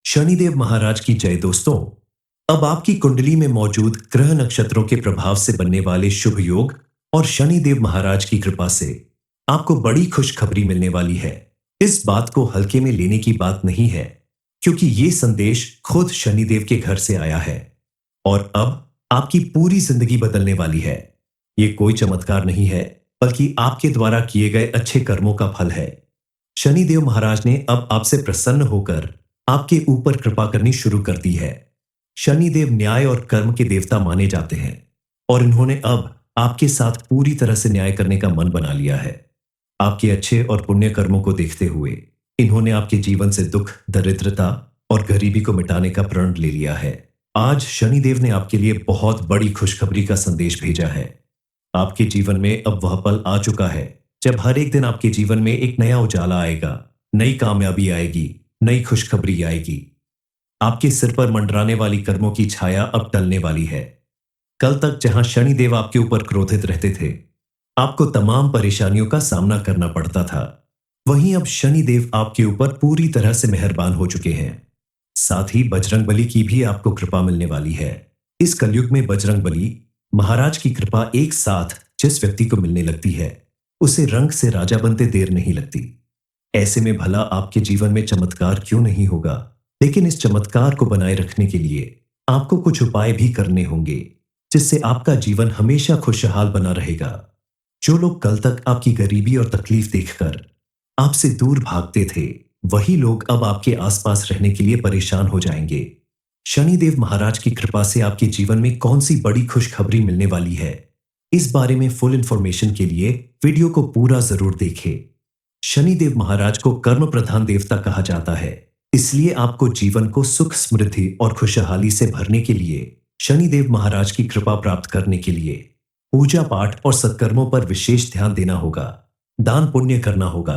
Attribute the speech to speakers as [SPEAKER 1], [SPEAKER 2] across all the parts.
[SPEAKER 1] शनिदेव महाराज की जय दोस्तों। अब आपकी कुंडली में मौजूद ग्रह नक्षत्रों के प्रभाव से बनने वाले शुभ योग और शनिदेव महाराज की कृपा से आपको बड़ी खुशखबरी मिलने वाली है। इस बात को हल्के में लेने की बात नहीं है, क्योंकि ये संदेश खुद शनिदेव के घर से आया है और अब आपकी पूरी जिंदगी बदलने वाली है। ये कोई चमत्कार नहीं है, बल्कि आपके द्वारा किए गए अच्छे कर्मों का फल है। शनिदेव महाराज ने अब आपसे प्रसन्न होकर आपके ऊपर कृपा करनी शुरू कर दी है। शनिदेव न्याय और कर्म के देवता माने जाते हैं और इन्होंने अब आपके साथ पूरी तरह से न्याय करने का मन बना लिया है। आपके अच्छे और पुण्य कर्मों को देखते हुए इन्होंने आपके जीवन से दुख, दरिद्रता और गरीबी को मिटाने का प्रण ले लिया है। आज शनिदेव ने आपके लिए बहुत बड़ी खुशखबरी का संदेश भेजा है। आपके जीवन में अब वह पल आ चुका है जब हर एक दिन आपके जीवन में एक नया उजाला आएगा, नई कामयाबी आएगी, नई खुशखबरी आएगी। आपके सिर पर मंडराने वाली कर्मों की छाया अब टलने वाली है। कल तक जहां शनिदेव आपके ऊपर क्रोधित रहते थे, आपको तमाम परेशानियों का सामना करना पड़ता था, वहीं अब शनिदेव आपके ऊपर पूरी तरह से मेहरबान हो चुके हैं। साथ ही बजरंगबली की भी आपको कृपा मिलने वाली है। इस कलयुग में बजरंगबली महाराज की कृपा एक साथ जिस व्यक्ति को मिलने लगती है, उसे रंग से राजा बनते देर नहीं लगती। ऐसे में भला आपके जीवन में चमत्कार क्यों नहीं होगा, लेकिन इस चमत्कार को बनाए रखने के लिए आपको कुछ उपाय भी करने होंगे, जिससे आपका जीवन हमेशा खुशहाल बना रहेगा। जो लोग कल तक आपकी गरीबी और तकलीफ देखकर आपसे दूर भागते थे, वही लोग अब आपके आसपास रहने के लिए परेशान हो जाएंगे। शनिदेव महाराज की कृपा से आपके जीवन में कौन सी बड़ी खुशखबरी मिलने वाली है, इस बारे में फुल इंफॉर्मेशन के लिए वीडियो को पूरा जरूर देखें। शनिदेव महाराज को कर्म प्रधान देवता कहा जाता है, इसलिए आपको जीवन को सुख, समृद्धि और खुशहाली से भरने के लिए शनिदेव महाराज की कृपा प्राप्त करने के लिए पूजा पाठ और सत्कर्मों पर विशेष ध्यान देना होगा, दान पुण्य करना होगा।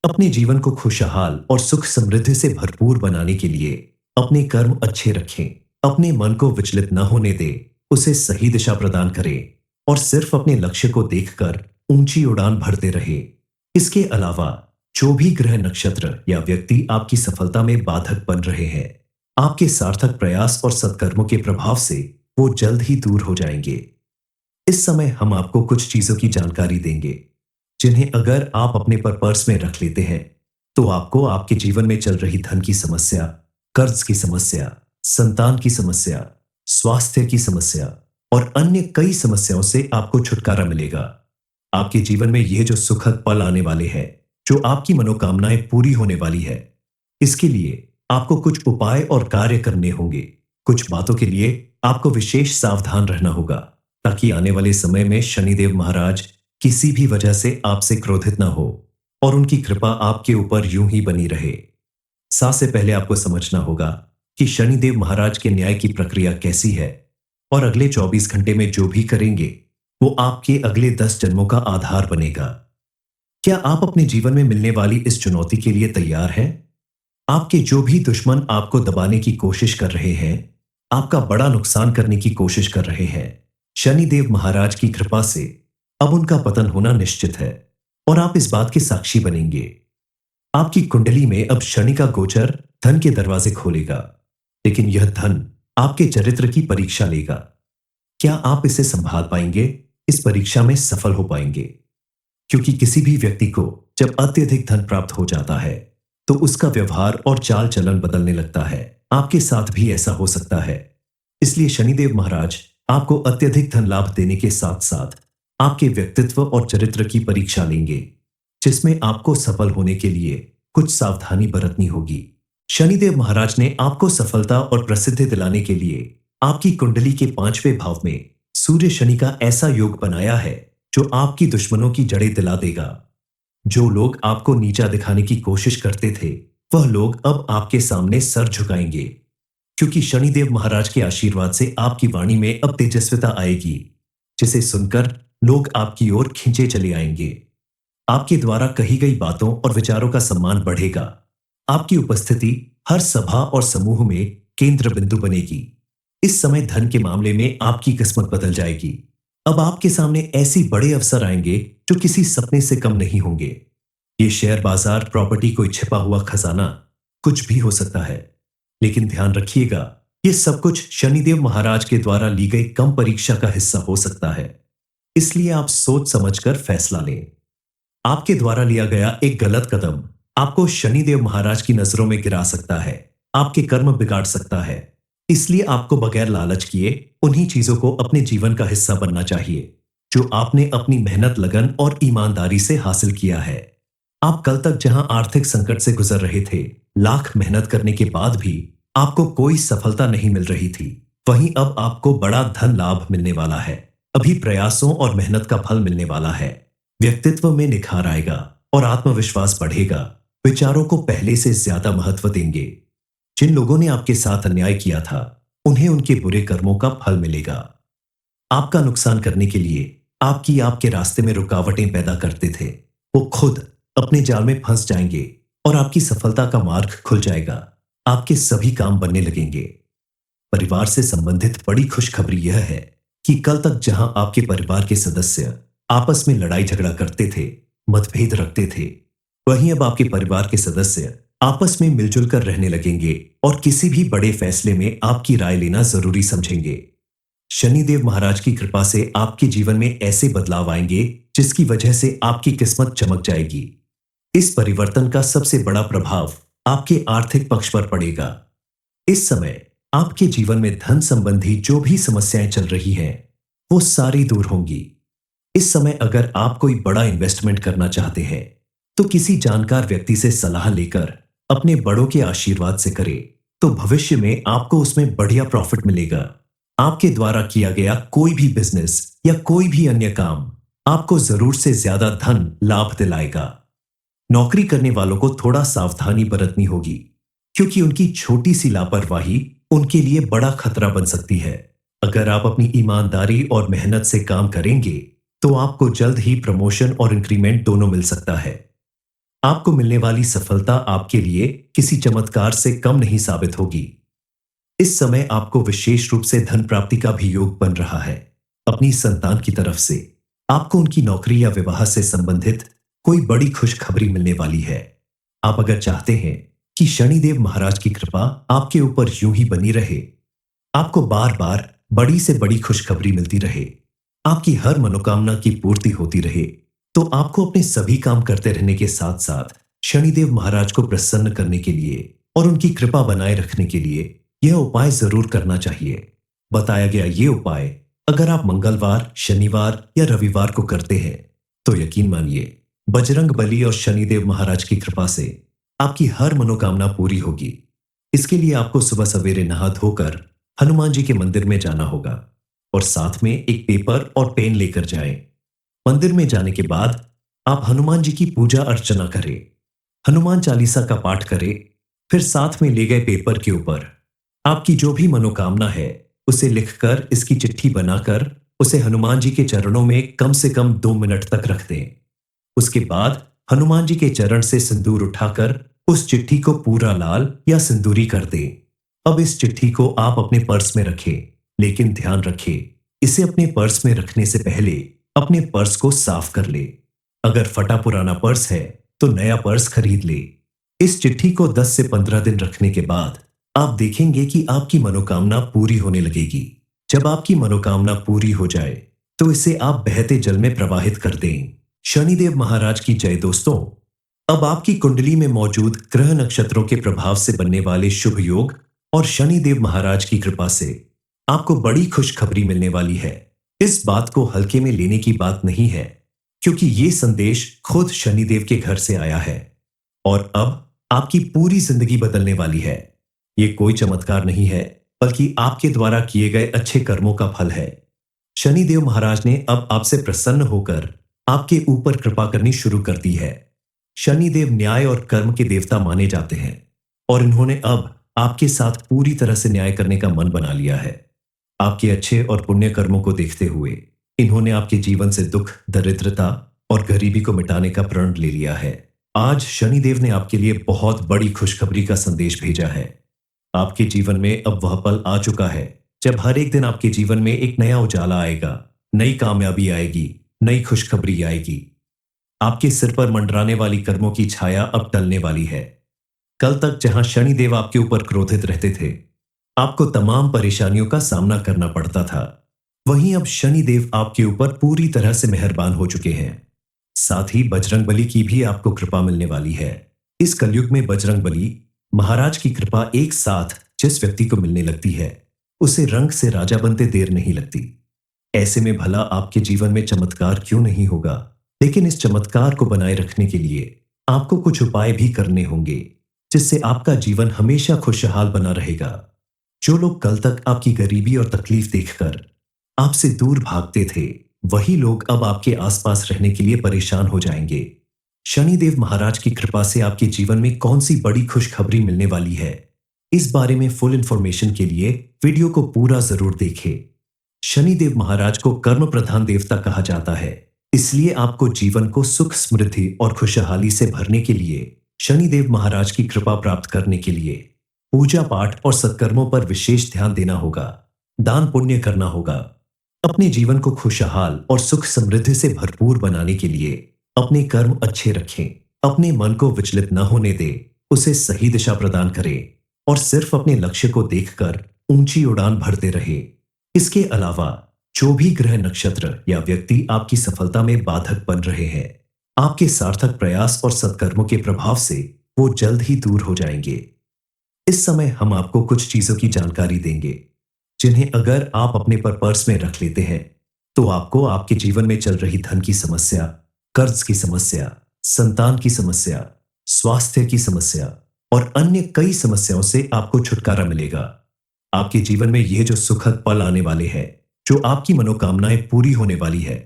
[SPEAKER 1] अपने जीवन को खुशहाल और सुख समृद्धि से भरपूर बनाने के लिए अपने कर्म अच्छे रखें, अपने मन को विचलित न होने दें, उसे सही दिशा प्रदान करें और सिर्फ अपने लक्ष्य को देखकर ऊंची उड़ान भरते रहे। इसके अलावा जो भी ग्रह, नक्षत्र या व्यक्ति आपकी सफलता में बाधक बन रहे हैं, आपके सार्थक प्रयास और सत्कर्मों के प्रभाव से वो जल्द ही दूर हो जाएंगे। इस समय हम आपको कुछ चीजों की जानकारी देंगे, जिन्हें अगर आप अपने पर्स में रख लेते हैं, तो आपको आपके जीवन में चल रही धन की समस्या, कर्ज की समस्या, संतान की समस्या, स्वास्थ्य की समस्या और अन्य कई समस्याओं से आपको छुटकारा मिलेगा। आपके जीवन में यह जो सुखद पल आने वाले हैं, जो आपकी मनोकामनाएं पूरी होने वाली है, इसके लिए आपको कुछ उपाय और कार्य करने होंगे। कुछ बातों के लिए आपको विशेष सावधान रहना होगा, ताकि आने वाले समय में शनिदेव महाराज किसी भी वजह से आपसे क्रोधित ना हो और उनकी कृपा आपके ऊपर यूं ही बनी रहे। सबसे पहले आपको समझना होगा कि शनिदेव महाराज के न्याय की प्रक्रिया कैसी है और अगले 24 घंटे में जो भी करेंगे वो आपके अगले 10 जन्मों का आधार बनेगा। क्या आप अपने जीवन में मिलने वाली इस चुनौती के लिए तैयार हैं? आपके जो भी दुश्मन आपको दबाने की कोशिश कर रहे हैं, आपका बड़ा नुकसान करने की कोशिश कर रहे हैं, शनिदेव महाराज की कृपा से अब उनका पतन होना निश्चित है और आप इस बात के साक्षी बनेंगे। आपकी कुंडली में अब शनि का गोचर धन के दरवाजे खोलेगा, लेकिन यह धन आपके चरित्र की परीक्षा लेगा। क्या आप इसे संभाल पाएंगे? इस परीक्षा में सफल हो पाएंगे? क्योंकि किसी भी व्यक्ति को जब अत्यधिक धन प्राप्त हो जाता है, तो उसका व्यवहार और चाल चलन बदलने लगता है। आपके साथ भी ऐसा हो सकता है। इसलिए शनिदेव महाराज आपको अत्यधिक धन लाभ देने के साथ साथ आपके व्यक्तित्व और चरित्र की परीक्षा लेंगे, जिसमें आपको सफल होने के लिए कुछ सावधानी बरतनी होगी। शनिदेव महाराज ने आपको सफलता और प्रसिद्धि दिलाने के लिए आपकी कुंडली के 5वें भाव में सूर्य शनि का ऐसा योग बनाया है, जो आपकी दुश्मनों की जड़ें दिला देगा। जो लोग आपको नीचा दिखाने की कोशिश करते थे, वह लोग अब आपके सामने सर झुकाएंगे, क्योंकि शनिदेव महाराज के आशीर्वाद से आपकी वाणी में अब तेजस्विता आएगी, जिसे सुनकर लोग आपकी ओर खींचे चले आएंगे। आपके द्वारा कही गई बातों और विचारों का सम्मान बढ़ेगा। आपकी उपस्थिति हर सभा और समूह में केंद्र बिंदु बनेगी। इस समय धन के मामले में आपकी किस्मत बदल जाएगी। अब आपके सामने ऐसी बड़े अवसर आएंगे जो किसी सपने से कम नहीं होंगे। ये शेयर बाजार, प्रॉपर्टी, कोई छिपा हुआ खजाना, कुछ भी हो सकता है। लेकिन ध्यान रखिएगा, ये सब कुछ शनिदेव महाराज के द्वारा ली गई कम परीक्षा का हिस्सा हो सकता है। इसलिए आप सोच समझकर फैसला लें। आपके द्वारा लिया गया एक गलत कदम आपको शनिदेव महाराज की नजरों में गिरा सकता है, आपके कर्म बिगाड़ सकता है। इसलिए आपको बगैर लालच किए उन्हीं चीजों को अपने जीवन का हिस्सा बनना चाहिए जो आपने अपनी मेहनत, लगन और ईमानदारी से हासिल किया है। आप कल तक जहां आर्थिक संकट से गुजर रहे थे, लाख मेहनत करने के बाद भी आपको कोई सफलता नहीं मिल रही थी, वहीं अब आपको बड़ा धन लाभ मिलने वाला है। अभी प्रयासों और मेहनत का फल मिलने वाला है। व्यक्तित्व में निखार आएगा और आत्मविश्वास बढ़ेगा। विचारों को पहले से ज्यादा महत्व देंगे। जिन लोगों ने आपके साथ अन्याय किया था, उन्हें उनके बुरे कर्मों का फल मिलेगा। आपका नुकसान करने के लिए आपके रास्ते में रुकावटें पैदा करते थे, वो खुद अपने जाल में फंस जाएंगे और आपकी सफलता का मार्ग खुल जाएगा। आपके सभी काम बनने लगेंगे। परिवार से संबंधित बड़ी खुशखबरी यह है कि कल तक जहां आपके परिवार के सदस्य आपस में लड़ाई झगड़ा करते थे, मतभेद रखते थे, वहीं अब आपके परिवार के सदस्य आपस में मिलजुल कर रहने लगेंगे और किसी भी बड़े फैसले में आपकी राय लेना जरूरी समझेंगे। शनिदेव महाराज की कृपा से आपके जीवन में ऐसे बदलाव आएंगे जिसकी वजह से आपकी किस्मत चमक जाएगी। इस परिवर्तन का सबसे बड़ा प्रभाव आपके आर्थिक पक्ष पर पड़ेगा। इस समय आपके जीवन में धन संबंधी जो भी समस्याएं चल रही हैं, वो सारी दूर होंगी। इस समय अगर आप कोई बड़ा इन्वेस्टमेंट करना चाहते हैं, तो किसी जानकार व्यक्ति से सलाह लेकर अपने बड़ों के आशीर्वाद से करें, तो भविष्य में आपको उसमें बढ़िया प्रॉफिट मिलेगा। आपके द्वारा किया गया कोई भी बिजनेस या कोई भी अन्य काम आपको जरूर से ज्यादा धन लाभ दिलाएगा। नौकरी करने वालों को थोड़ा सावधानी बरतनी होगी, क्योंकि उनकी छोटी सी लापरवाही उनके लिए बड़ा खतरा बन सकती है। अगर आप अपनी ईमानदारी और मेहनत से काम करेंगे, तो आपको जल्द ही प्रमोशन और इंक्रीमेंट दोनों मिल सकता है। आपको मिलने वाली सफलता आपके लिए किसी चमत्कार से कम नहीं साबित होगी। इस समय आपको विशेष रूप से धन प्राप्ति का भी योग बन रहा है। अपनी संतान की तरफ से आपको उनकी नौकरी या विवाह से संबंधित कोई बड़ी खुशखबरी मिलने वाली है। आप अगर चाहते हैं कि शनिदेव महाराज की कृपा आपके ऊपर यूं ही बनी रहे, आपको बार बार बड़ी से बड़ी खुशखबरी मिलती रहे, आपकी हर मनोकामना की पूर्ति होती रहे, तो आपको अपने सभी काम करते रहने के साथ साथ शनिदेव महाराज को प्रसन्न करने के लिए और उनकी कृपा बनाए रखने के लिए यह उपाय जरूर करना चाहिए। बताया गया ये उपाय अगर आप मंगलवार, शनिवार या रविवार को करते हैं, तो यकीन मानिए बजरंग बली और शनिदेव महाराज की कृपा से आपकी हर मनोकामना पूरी होगी। इसके लिए आपको सुबह सवेरे नहा धोकर हनुमान जी के मंदिर में जाना होगा और साथ में एक पेपर और पेन लेकर जाएं। मंदिर में जाने के बाद आप हनुमान जी की पूजा अर्चना करें, हनुमान चालीसा का पाठ करें, फिर साथ में ले गए पेपर के ऊपर आपकी जो भी मनोकामना है उसे लिखकर इसकी चिट्ठी बनाकर उसे हनुमान जी के चरणों में कम से कम 2 मिनट तक रख दें। उसके बाद हनुमान जी के चरण से सिंदूर उठाकर उस चिट्ठी को पूरा लाल या सिंदूरी कर दें। अब इस चिट्ठी को आप अपने पर्स में रखें, लेकिन ध्यान रखें, इसे अपने पर्स में रखने से पहले अपने पर्स को साफ कर ले। अगर फटा पुराना पर्स है तो नया पर्स खरीद ले। इस चिट्ठी को 10 से 15 दिन रखने के बाद आप देखेंगे कि आपकी मनोकामना पूरी होने लगेगी। जब आपकी मनोकामना पूरी हो जाए तो इसे आप बहते जल में प्रवाहित कर दें। शनिदेव महाराज की जय दोस्तों। अब आपकी कुंडली में मौजूद ग्रह नक्षत्रों के प्रभाव से बनने वाले शुभ योग और शनिदेव महाराज की कृपा से आपको बड़ी खुशखबरी मिलने वाली है। इस बात को हल्के में लेने की बात नहीं है, क्योंकि ये संदेश खुद शनिदेव के घर से आया है और अब आपकी पूरी जिंदगी बदलने वाली है। ये कोई चमत्कार नहीं है, बल्कि आपके द्वारा किए गए अच्छे कर्मों का फल है। शनिदेव महाराज ने अब आपसे प्रसन्न होकर आपके ऊपर कृपा करनी शुरू कर दी है। शनिदेव न्याय और कर्म के देवता माने जाते हैं और इन्होंने अब आपके साथ पूरी तरह से न्याय करने का मन बना लिया है। आपके अच्छे और पुण्य कर्मों को देखते हुए इन्होंने आपके जीवन से दुख, दरिद्रता और गरीबी को मिटाने का प्रण ले लिया है। आज शनिदेव ने आपके लिए बहुत बड़ी खुशखबरी का संदेश भेजा है। आपके जीवन में अब वह पल आ चुका है जब हर एक दिन आपके जीवन में एक नया उजाला आएगा, नई कामयाबी आएगी, नई खुशखबरी आएगी। आपके सिर पर मंडराने वाली कर्मों की छाया अब टलने वाली है। कल तक जहां शनिदेव आपके ऊपर क्रोधित रहते थे, आपको तमाम परेशानियों का सामना करना पड़ता था, वहीं अब शनिदेव आपके ऊपर पूरी तरह से मेहरबान हो चुके हैं। साथ ही बजरंगबली की भी आपको कृपा मिलने वाली है। इस कलयुग में बजरंगबली महाराज की कृपा एक साथ जिस व्यक्ति को मिलने लगती है, उसे रंग से राजा बनते देर नहीं लगती। ऐसे में भला आपके जीवन में चमत्कार क्यों नहीं होगा, लेकिन इस चमत्कार को बनाए रखने के लिए आपको कुछ उपाय भी करने होंगे, जिससे आपका जीवन हमेशा खुशहाल बना रहेगा। जो लोग कल तक आपकी गरीबी और तकलीफ देखकर आपसे दूर भागते थे, वही लोग अब आपके आसपास रहने के लिए परेशान हो जाएंगे। शनिदेव महाराज की कृपा से आपके जीवन में कौन सी बड़ी खुशखबरी मिलने वाली है, इस बारे में फुल इंफॉर्मेशन के लिए वीडियो को पूरा जरूर देखें। शनिदेव महाराज को कर्म प्रधान देवता कहा जाता है, इसलिए आपको जीवन को सुख समृद्धि और खुशहाली से भरने के लिए शनिदेव महाराज की कृपा प्राप्त करने के लिए पूजा पाठ और सत्कर्मों पर विशेष ध्यान देना होगा, दान पुण्य करना होगा। अपने जीवन को खुशहाल और सुख समृद्धि से भरपूर बनाने के लिए अपने कर्म अच्छे रखें, अपने मन को विचलित न होने दें, उसे सही दिशा प्रदान करें और सिर्फ अपने लक्ष्य को देखकर ऊंची उड़ान भरते रहे। इसके अलावा जो भी ग्रह नक्षत्र या व्यक्ति आपकी सफलता में बाधक बन रहे हैं, आपके सार्थक प्रयास और सत्कर्मों के प्रभाव से वो जल्द ही दूर हो जाएंगे। इस समय हम आपको कुछ चीजों की जानकारी देंगे, जिन्हें अगर आप अपने पर्स में रख लेते हैं, तो आपको आपके जीवन में चल रही धन की समस्या, कर्ज की समस्या, संतान की समस्या, स्वास्थ्य की समस्या और अन्य कई समस्याओं से आपको छुटकारा मिलेगा। आपके जीवन में यह जो सुखद पल आने वाले हैं, जो आपकी मनोकामनाएं पूरी होने वाली है,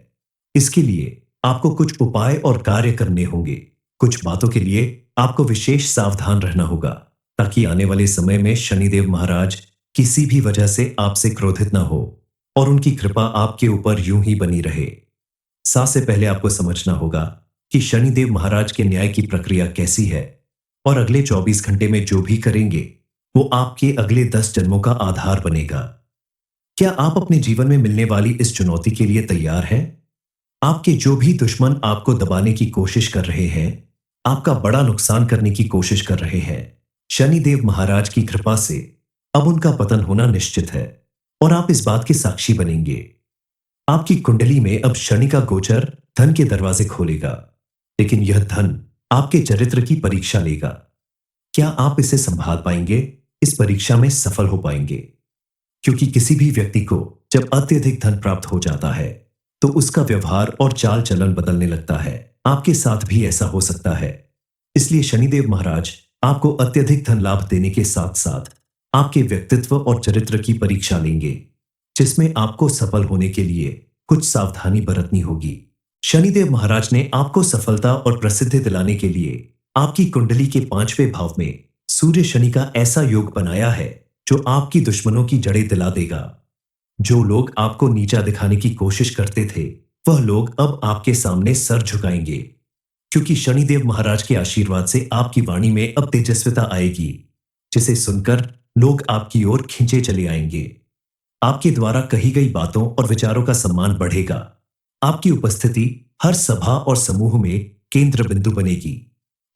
[SPEAKER 1] इसके लिए आपको कुछ उपाय और कार्य करने होंगे। कुछ बातों के लिए आपको विशेष सावधान रहना होगा, ताकि आने वाले समय में शनिदेव महाराज किसी भी वजह से आपसे क्रोधित ना हो और उनकी कृपा आपके ऊपर यूं ही बनी रहे। सबसे पहले आपको समझना होगा कि शनिदेव महाराज के न्याय की प्रक्रिया कैसी है और अगले 24 घंटे में जो भी करेंगे वो आपके अगले 10 जन्मों का आधार बनेगा। क्या आप अपने जीवन में मिलने वाली इस चुनौती के लिए तैयार हैं? आपके जो भी दुश्मन आपको दबाने की कोशिश कर रहे हैं, आपका बड़ा नुकसान करने की कोशिश कर रहे हैं, शनिदेव महाराज की कृपा से अब उनका पतन होना निश्चित है और आप इस बात के साक्षी बनेंगे। आपकी कुंडली में अब शनि का गोचर धन के दरवाजे खोलेगा, लेकिन यह धन आपके चरित्र की परीक्षा लेगा। क्या आप इसे संभाल पाएंगे? इस परीक्षा में सफल हो पाएंगे? क्योंकि किसी भी व्यक्ति को जब अत्यधिक धन प्राप्त हो जाता है, तो उसका व्यवहार और चाल चलन बदलने लगता है। आपके साथ भी ऐसा हो सकता है। इसलिए शनिदेव महाराज आपको अत्यधिक धन लाभ देने के साथ साथ आपके व्यक्तित्व और चरित्र की परीक्षा लेंगे, जिसमें आपको सफल होने के लिए कुछ सावधानी बरतनी होगी। शनिदेव महाराज ने आपको सफलता और प्रसिद्धि दिलाने के लिए आपकी कुंडली के 5वें भाव में सूर्य शनि का ऐसा योग बनाया है, जो आपकी दुश्मनों की जड़ें दिला देगा। जो लोग आपको नीचा दिखाने की कोशिश करते थे, वह लोग अब आपके सामने सर झुकाएंगे, क्योंकि शनिदेव महाराज के आशीर्वाद से आपकी वाणी में अब तेजस्विता आएगी, जिसे सुनकर लोग आपकी ओर खींचे चले आएंगे। आपके द्वारा कही गई बातों और विचारों का सम्मान बढ़ेगा। आपकी उपस्थिति हर सभा और समूह में केंद्र बिंदु बनेगी।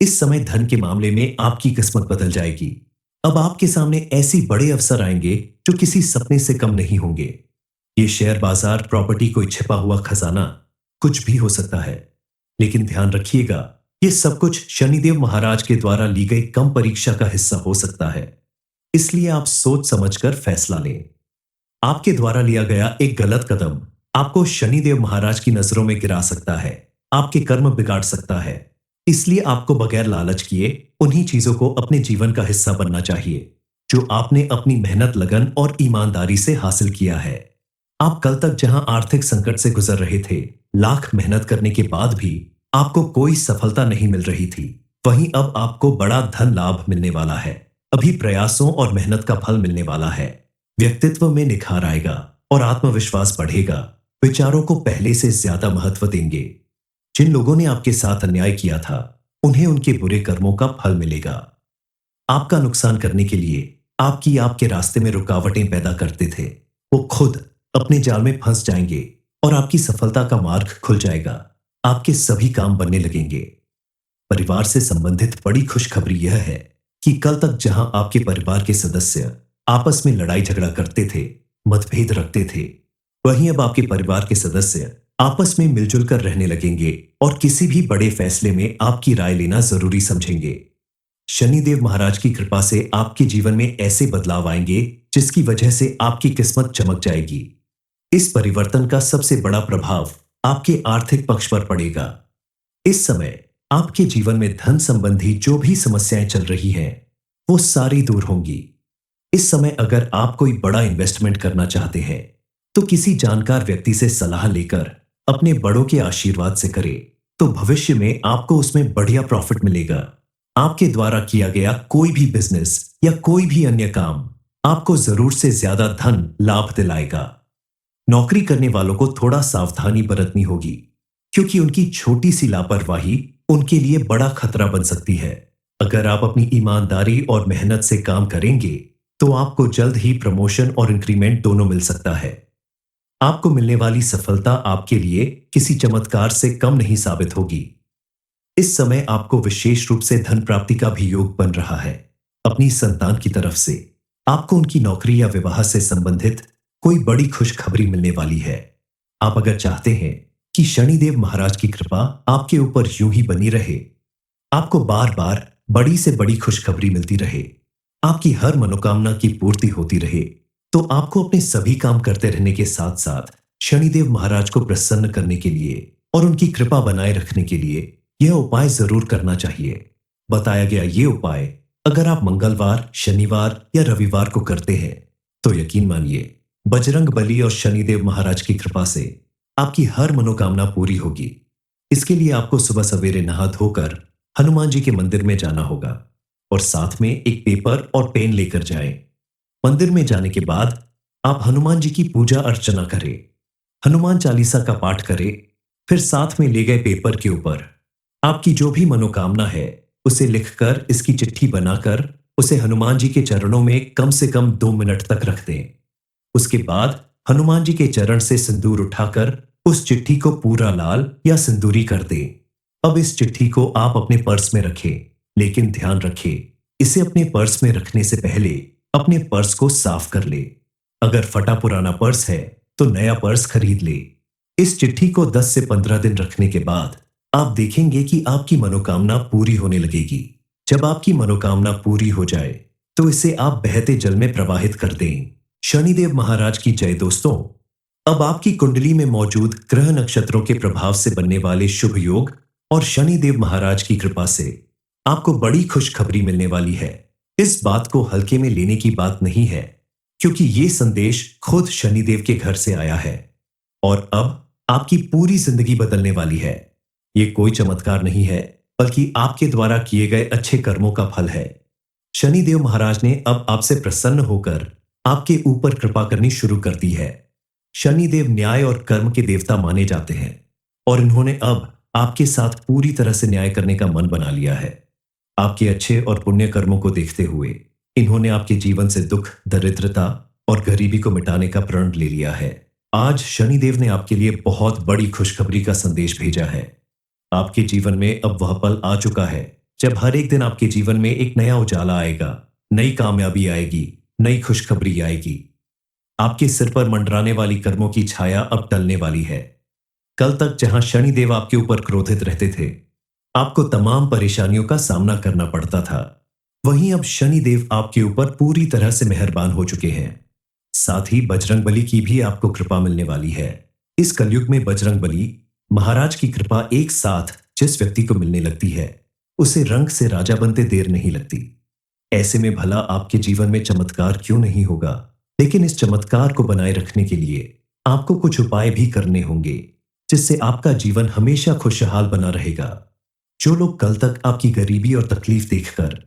[SPEAKER 1] इस समय धन के मामले में आपकी किस्मत बदल जाएगी। अब आपके सामने ऐसी बड़े अवसर आएंगे जो किसी सपने से कम नहीं होंगे। ये शेयर बाजार, प्रॉपर्टी, कोई छिपा हुआ खजाना, कुछ भी हो सकता है। लेकिन ध्यान रखिएगा, ये सब कुछ शनिदेव महाराज के द्वारा ली गई कम परीक्षा का हिस्सा हो सकता है। इसलिए आप सोच समझकर फैसला लें। आपके द्वारा लिया गया एक गलत कदम आपको शनिदेव महाराज की नजरों में गिरा सकता है, आपके कर्म बिगाड़ सकता है। इसलिए आपको बगैर लालच किए उन्हीं चीजों को अपने जीवन का हिस्सा बनना चाहिए, जो आपने अपनी मेहनत, लगन और ईमानदारी से हासिल किया है। आप कल तक जहां आर्थिक संकट से गुजर रहे थे, लाख मेहनत करने के बाद भी आपको कोई सफलता नहीं मिल रही थी, वहीं अब आपको बड़ा धन लाभ मिलने वाला है। अभी प्रयासों और मेहनत का फल मिलने वाला है। व्यक्तित्व में निखार आएगा और आत्मविश्वास बढ़ेगा। विचारों को पहले से ज्यादा महत्व देंगे। जिन लोगों ने आपके साथ अन्याय किया था, उन्हें उनके बुरे कर्मों का फल मिलेगा। आपका नुकसान करने के लिए आपके रास्ते में रुकावटें पैदा करते थे, वो खुद अपने जाल में फंस जाएंगे और आपकी सफलता का मार्ग खुल जाएगा। आपके सभी काम बनने लगेंगे। परिवार से संबंधित बड़ी खुशखबरी यह है कि कल तक जहां आपके परिवार के सदस्य आपस में लड़ाई झगड़ा करते थे, मतभेद रखते थे, वहीं अब आपके परिवार के सदस्य आपस में मिलजुल कर रहने लगेंगे और किसी भी बड़े फैसले में आपकी राय लेना जरूरी समझेंगे। शनिदेव महाराज की कृपा से आपके जीवन में ऐसे बदलाव आएंगे जिसकी वजह से आपकी किस्मत चमक जाएगी। इस परिवर्तन का सबसे बड़ा प्रभाव आपके आर्थिक पक्ष पर पड़ेगा। इस समय आपके जीवन में धन संबंधी जो भी समस्याएं चल रही हैं, वो सारी दूर होंगी। इस समय अगर आप कोई बड़ा इन्वेस्टमेंट करना चाहते हैं, तो किसी जानकार व्यक्ति से सलाह लेकर अपने बड़ों के आशीर्वाद से करें, तो भविष्य में आपको उसमें बढ़िया प्रॉफिट मिलेगा। आपके द्वारा किया गया कोई भी बिजनेस या कोई भी अन्य काम आपको जरूर से ज्यादा धन लाभ दिलाएगा। नौकरी करने वालों को थोड़ा सावधानी बरतनी होगी, क्योंकि उनकी छोटी सी लापरवाही उनके लिए बड़ा खतरा बन सकती है। अगर आप अपनी ईमानदारी और मेहनत से काम करेंगे, तो आपको जल्द ही प्रमोशन और इंक्रीमेंट दोनों मिल सकता है। आपको मिलने वाली सफलता आपके लिए किसी चमत्कार से कम नहीं साबित होगी। इस समय आपको विशेष रूप से धन प्राप्ति का भी योग बन रहा है। अपनी संतान की तरफ से आपको उनकी नौकरी या विवाह से संबंधित कोई बड़ी खुशखबरी मिलने वाली है। आप अगर चाहते हैं कि शनिदेव महाराज की कृपा आपके ऊपर यूं ही बनी रहे, आपको बार बार बड़ी से बड़ी खुशखबरी मिलती रहे, आपकी हर मनोकामना की पूर्ति होती रहे, तो आपको अपने सभी काम करते रहने के साथ साथ शनिदेव महाराज को प्रसन्न करने के लिए और उनकी कृपा बनाए रखने के लिए यह उपाय जरूर करना चाहिए। बताया गया ये उपाय अगर आप मंगलवार, शनिवार या रविवार को करते हैं, तो यकीन मानिए बजरंग बली और शनिदेव महाराज की कृपा से आपकी हर मनोकामना पूरी होगी। इसके लिए आपको सुबह सवेरे नहा धोकर हनुमान जी के मंदिर में जाना होगा और साथ में एक पेपर और पेन लेकर जाएं। मंदिर में जाने के बाद आप हनुमान जी की पूजा अर्चना करें, हनुमान चालीसा का पाठ करें, फिर साथ में ले गए पेपर के ऊपर आपकी जो भी मनोकामना है उसे लिखकर इसकी चिट्ठी बनाकर उसे हनुमान जी के चरणों में कम से कम 2 मिनट तक रख दें। उसके बाद हनुमान जी के चरण से सिंदूर उठाकर उस चिट्ठी को पूरा लाल या सिंदूरी कर दें। अब इस चिट्ठी को आप अपने पर्स में रखें, लेकिन ध्यान रखें, इसे अपने पर्स में रखने से पहले अपने पर्स को साफ कर ले। अगर फटा पुराना पर्स है तो नया पर्स खरीद ले। इस चिट्ठी को 10 से 15 दिन रखने के बाद आप देखेंगे कि आपकी मनोकामना पूरी होने लगेगी। जब आपकी मनोकामना पूरी हो जाए तो इसे आप बहते जल में प्रवाहित कर दें। शनिदेव महाराज की जय दोस्तों। अब आपकी कुंडली में मौजूद ग्रह नक्षत्रों के प्रभाव से बनने वाले शुभ योग और शनिदेव महाराज की कृपा से आपको बड़ी खुशखबरी मिलने वाली है। इस बात को हल्के में लेने की बात नहीं है, क्योंकि ये संदेश खुद शनिदेव के घर से आया है और अब आपकी पूरी जिंदगी बदलने वाली है। ये कोई चमत्कार नहीं है, बल्कि आपके द्वारा किए गए अच्छे कर्मों का फल है। शनिदेव महाराज ने अब आपसे प्रसन्न होकर आपके ऊपर कृपा करनी शुरू कर दी है। शनिदेव न्याय और कर्म के देवता माने जाते हैं और इन्होंने अब आपके साथ पूरी तरह से न्याय करने का मन बना लिया है। आपके अच्छे और पुण्य कर्मों को देखते हुए इन्होंने आपके जीवन से दुख, दरिद्रता और गरीबी को मिटाने का प्रण ले लिया है। आज शनिदेव ने आपके लिए बहुत बड़ी खुशखबरी का संदेश भेजा है। आपके जीवन में अब वह पल आ चुका है जब हर एक दिन आपके जीवन में एक नया उजाला आएगा, नई कामयाबी आएगी, नई खुशखबरी आएगी। आपके सिर पर मंडराने वाली कर्मों की छाया अब टलने वाली है। कल तक जहां शनिदेव आपके ऊपर क्रोधित रहते थे, आपको तमाम परेशानियों का सामना करना पड़ता था, वहीं अब शनिदेव आपके ऊपर पूरी तरह से मेहरबान हो चुके हैं। साथ ही बजरंग बली की भी आपको कृपा मिलने वाली है। इस कलयुग में बजरंग बली महाराज की कृपा एक साथ जिस व्यक्ति को मिलने लगती है, उसे रंग से राजा बनते देर नहीं लगती। ऐसे में भला आपके जीवन में चमत्कार क्यों नहीं होगा, लेकिन इस चमत्कार को बनाए रखने के लिए आपको कुछ उपाय भी करने होंगे, जिससे आपका जीवन हमेशा खुशहाल बना रहेगा। जो लोग कल तक आपकी गरीबी और तकलीफ देखकर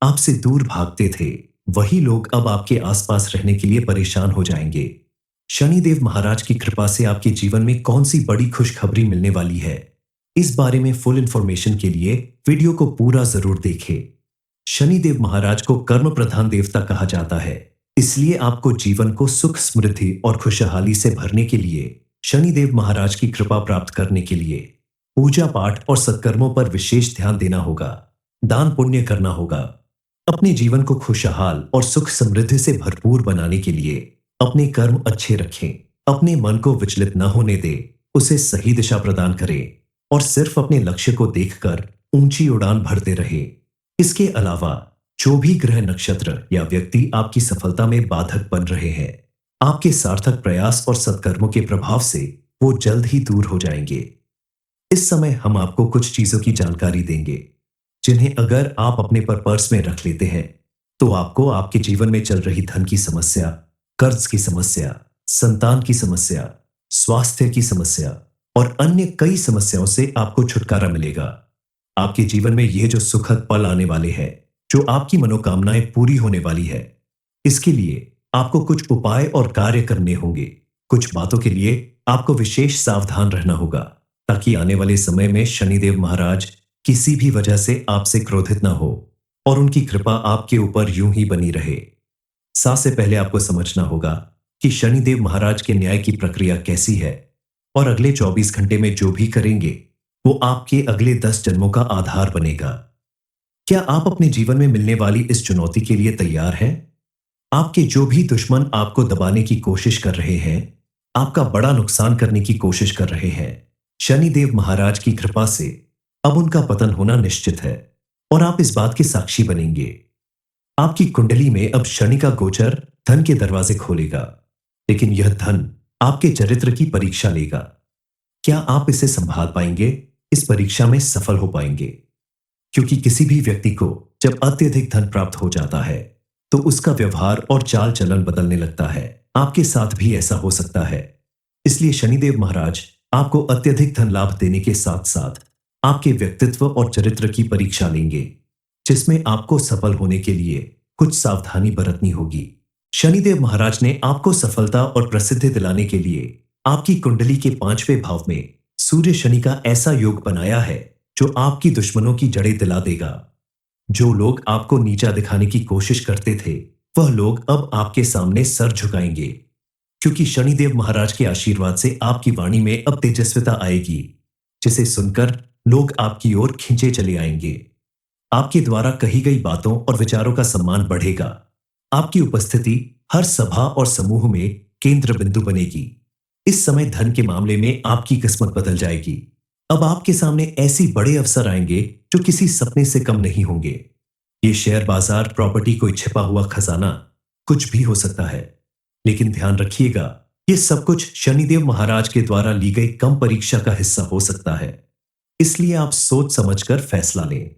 [SPEAKER 1] आपसे दूर भागते थे, वही लोग अब आपके आसपास रहने के लिए परेशान हो जाएंगे। शनिदेव महाराज की कृपा से आपके जीवन में कौन सी बड़ी खुशखबरी मिलने वाली है, इस बारे में फुल इंफॉर्मेशन के लिए वीडियो को पूरा जरूर देखें। शनिदेव महाराज को कर्म प्रधान देवता कहा जाता है, इसलिए आपको जीवन को सुख, समृद्धि और खुशहाली से भरने के लिए शनिदेव महाराज की कृपा प्राप्त करने के लिए पूजा पाठ और सत्कर्मों पर विशेष ध्यान देना होगा, दान पुण्य करना होगा। अपने जीवन को खुशहाल और सुख समृद्धि से भरपूर बनाने के लिए अपने कर्म अच्छे रखें, अपने मन को विचलित न होने दें, उसे सही दिशा प्रदान करें और सिर्फ अपने लक्ष्य को देखकर ऊंची उड़ान भरते रहे। इसके अलावा जो भी ग्रह नक्षत्र या व्यक्ति आपकी सफलता में बाधक बन रहे हैं, आपके सार्थक प्रयास और सत्कर्मों के प्रभाव से वो जल्द ही दूर हो जाएंगे। इस समय हम आपको कुछ चीजों की जानकारी देंगे जिन्हें अगर आप अपने पर पर्स में रख लेते हैं तो आपको आपके जीवन में चल रही धन की समस्या, कर्ज की समस्या, संतान की समस्या, स्वास्थ्य की समस्या और अन्य कई समस्याओं से आपको छुटकारा मिलेगा। आपके जीवन में ये जो सुखद पल आने वाले हैं, जो आपकी मनोकामनाएं पूरी होने वाली है, इसके लिए आपको कुछ उपाय और कार्य करने होंगे। कुछ बातों के लिए आपको विशेष सावधान रहना होगा ताकि आने वाले समय में शनिदेव महाराज किसी भी वजह से आपसे क्रोधित ना हो और उनकी कृपा आपके ऊपर यूं ही बनी रहे। से पहले आपको समझना होगा कि शनिदेव महाराज के न्याय की प्रक्रिया कैसी है और अगले 24 घंटे में जो भी करेंगे वो आपके अगले 10 जन्मों का आधार बनेगा। क्या आप अपने जीवन में मिलने वाली इस चुनौती के लिए तैयार हैं? आपके जो भी दुश्मन आपको दबाने की कोशिश कर रहे हैं, आपका बड़ा नुकसान करने की कोशिश कर रहे हैं, शनिदेव महाराज की कृपा से अब उनका पतन होना निश्चित है और आप इस बात के साक्षी बनेंगे। आपकी कुंडली में अब शनि का गोचर धन के दरवाजे खोलेगा, लेकिन यह धन आपके चरित्र की परीक्षा लेगा। क्या आप इसे संभाल पाएंगे? इस परीक्षा में सफल हो पाएंगे? क्योंकि किसी भी व्यक्ति को जब अत्यधिक धन प्राप्त हो जाता है तो उसका व्यवहार और चाल चलन बदलने लगता है। आपके साथ भी ऐसा हो सकता है। इसलिए शनिदेव महाराज आपको अत्यधिक धन लाभ देने के साथ साथ आपके व्यक्तित्व और चरित्र की परीक्षा लेंगे, जिसमें आपको सफल होने के लिए कुछ सावधानी बरतनी होगी। शनिदेव महाराज ने आपको सफलता और प्रसिद्धि दिलाने के लिए आपकी कुंडली के 5वें भाव में सूर्य शनि का ऐसा योग बनाया है जो आपकी दुश्मनों की जड़ें दिला देगा। जो लोग आपको नीचा दिखाने की कोशिश करते थे, वह लोग अब आपके सामने सर झुकाएंगे, क्योंकि शनिदेव महाराज के आशीर्वाद से आपकी वाणी में अब तेजस्विता आएगी, जिसे सुनकर लोग आपकी ओर खींचे चले आएंगे। आपके द्वारा कही गई बातों और विचारों का सम्मान बढ़ेगा। आपकी उपस्थिति हर सभा और समूह में केंद्र बिंदु बनेगी। इस समय धन के मामले में आपकी किस्मत बदल जाएगी। अब आपके सामने ऐसी बड़े अवसर आएंगे जो किसी सपने से कम नहीं होंगे। ये शेयर बाजार, प्रॉपर्टी, कोई छिपा हुआ खजाना, कुछ भी हो सकता है। लेकिन ध्यान रखिएगा, ये सब कुछ शनिदेव महाराज के द्वारा ली गई कम परीक्षा का हिस्सा हो सकता है। इसलिए आप सोच समझकर फैसला लें।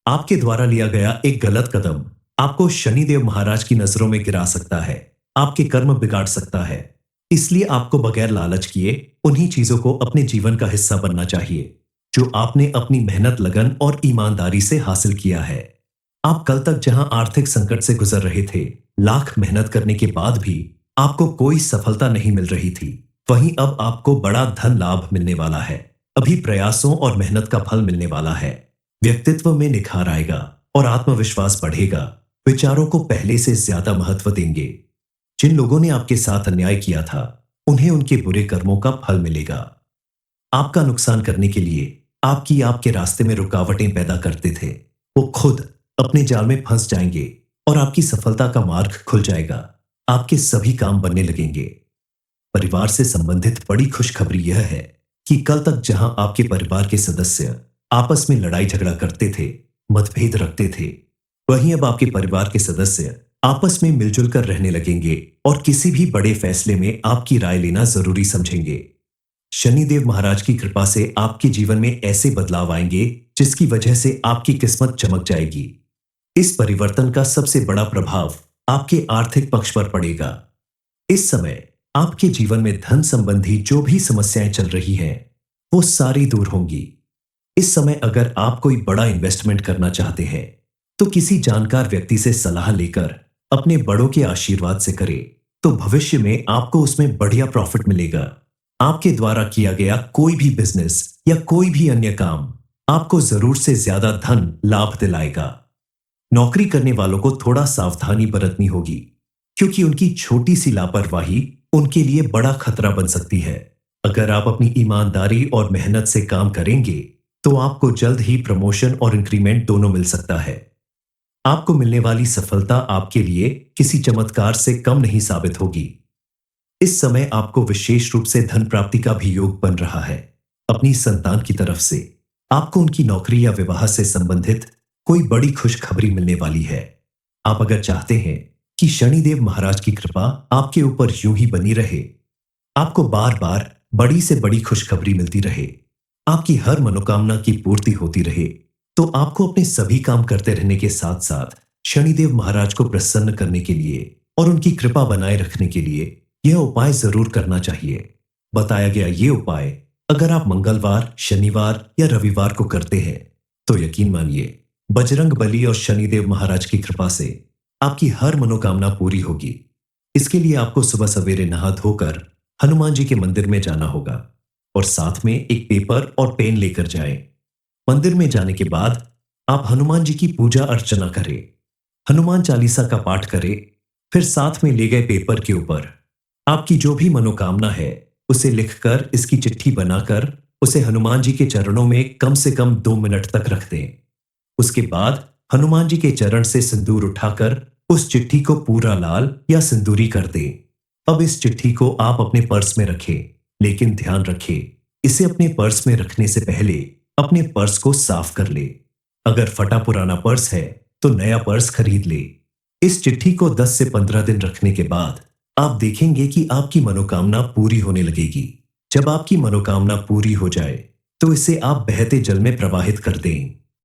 [SPEAKER 1] आपके द्वारा लिया गया एक गलत कदम आपको शनिदेव महाराज की नजरों में गिरा सकता है, आपके कर्म बिगाड़ सकता है। इसलिए आपको बगैर लालच किए उन्हीं चीजों को अपने जीवन का हिस्सा बनना चाहिए जो आपने अपनी मेहनत, लगन और ईमानदारी से हासिल किया है। आप कल तक जहां आर्थिक संकट से गुजर रहे थे, लाख मेहनत करने के बाद भी आपको कोई सफलता नहीं मिल रही थी, वहीं अब आपको बड़ा धन लाभ मिलने वाला है। अभी प्रयासों और मेहनत का फल मिलने वाला है। व्यक्तित्व में निखार आएगा और आत्मविश्वास बढ़ेगा। विचारों को पहले से ज्यादा महत्व देंगे। जिन लोगों ने आपके साथ अन्याय किया था, उन्हें उनके बुरे कर्मों का फल मिलेगा। आपका नुकसान करने के लिए आपके रास्ते में रुकावटें पैदा करते थे, वो खुद अपने जाल में फंस जाएंगे और आपकी सफलता का मार्ग खुल जाएगा। आपके सभी काम बनने लगेंगे। परिवार से संबंधित बड़ी खुशखबरी यह है कि कल तक जहां आपके परिवार के सदस्य आपस में लड़ाई झगड़ा करते थे, मतभेद रखते थे, वहीं अब आपके परिवार के सदस्य आपस में मिलजुल कर रहने लगेंगे और किसी भी बड़े फैसले में आपकी राय लेना जरूरी समझेंगे। शनिदेव महाराज की कृपा से आपके जीवन में ऐसे बदलाव आएंगे जिसकी वजह से आपकी किस्मत चमक जाएगी। इस परिवर्तन का सबसे बड़ा प्रभाव आपके आर्थिक पक्ष पर पड़ेगा। इस समय आपके जीवन में धन संबंधी जो भी समस्याएं चल रही हैं, वो सारी दूर होंगी। इस समय अगर आप कोई बड़ा इन्वेस्टमेंट करना चाहते हैं तो किसी जानकार व्यक्ति से सलाह लेकर अपने बड़ों के आशीर्वाद से करें, तो भविष्य में आपको उसमें बढ़िया प्रॉफिट मिलेगा। आपके द्वारा किया गया कोई भी बिजनेस या कोई भी अन्य काम आपको जरूर से ज्यादा धन लाभ दिलाएगा। नौकरी करने वालों को थोड़ा सावधानी बरतनी होगी, क्योंकि उनकी छोटी सी लापरवाही उनके लिए बड़ा खतरा बन सकती है। अगर आप अपनी ईमानदारी और मेहनत से काम करेंगे तो आपको जल्द ही प्रमोशन और इंक्रीमेंट दोनों मिल सकता है। आपको मिलने वाली सफलता आपके लिए किसी चमत्कार से कम नहीं साबित होगी। इस समय आपको विशेष रूप से धन प्राप्ति का भी योग बन रहा है। अपनी संतान की तरफ से आपको उनकी नौकरी या विवाह से संबंधित कोई बड़ी खुशखबरी मिलने वाली है। आप अगर चाहते हैं कि शनिदेव महाराज की कृपा आपके ऊपर यूं ही बनी रहे, आपको बार बार बड़ी से बड़ी खुशखबरी मिलती रहे, आपकी हर मनोकामना की पूर्ति होती रहे, तो आपको अपने सभी काम करते रहने के साथ साथ शनिदेव महाराज को प्रसन्न करने के लिए और उनकी कृपा बनाए रखने के लिए यह उपाय जरूर करना चाहिए। बताया गया ये उपाय अगर आप मंगलवार, शनिवार या रविवार को करते हैं तो यकीन मानिए बजरंग बली और शनिदेव महाराज की कृपा से आपकी हर मनोकामना पूरी होगी। इसके लिए आपको सुबह सवेरे नहा धोकर हनुमान जी के मंदिर में जाना होगा और साथ में एक पेपर और पेन लेकर जाएं। मंदिर में जाने के बाद आप हनुमान जी की पूजा अर्चना करें, हनुमान चालीसा का पाठ करें, फिर साथ में ले गए पेपर के ऊपर आपकी जो भी मनोकामना है उसे लिखकर इसकी चिट्ठी बनाकर उसे हनुमान जी के चरणों में कम से कम 2 मिनट तक रख दें। उसके बाद हनुमान जी के चरण से सिंदूर उठाकर उस चिट्ठी को पूरा लाल या सिंदूरी कर दें। अब इस चिट्ठी को आप अपने पर्स में रखें, लेकिन ध्यान रखें इसे अपने पर्स में रखने से पहले अपने पर्स को साफ कर ले। अगर फटा पुराना पर्स है तो नया पर्स खरीद ले। इस चिट्ठी को 10 से 15 दिन रखने के बाद आप देखेंगे कि आपकी मनोकामना पूरी होने लगेगी। जब आपकी मनोकामना पूरी हो जाए तो इसे आप बहते जल में प्रवाहित कर दें।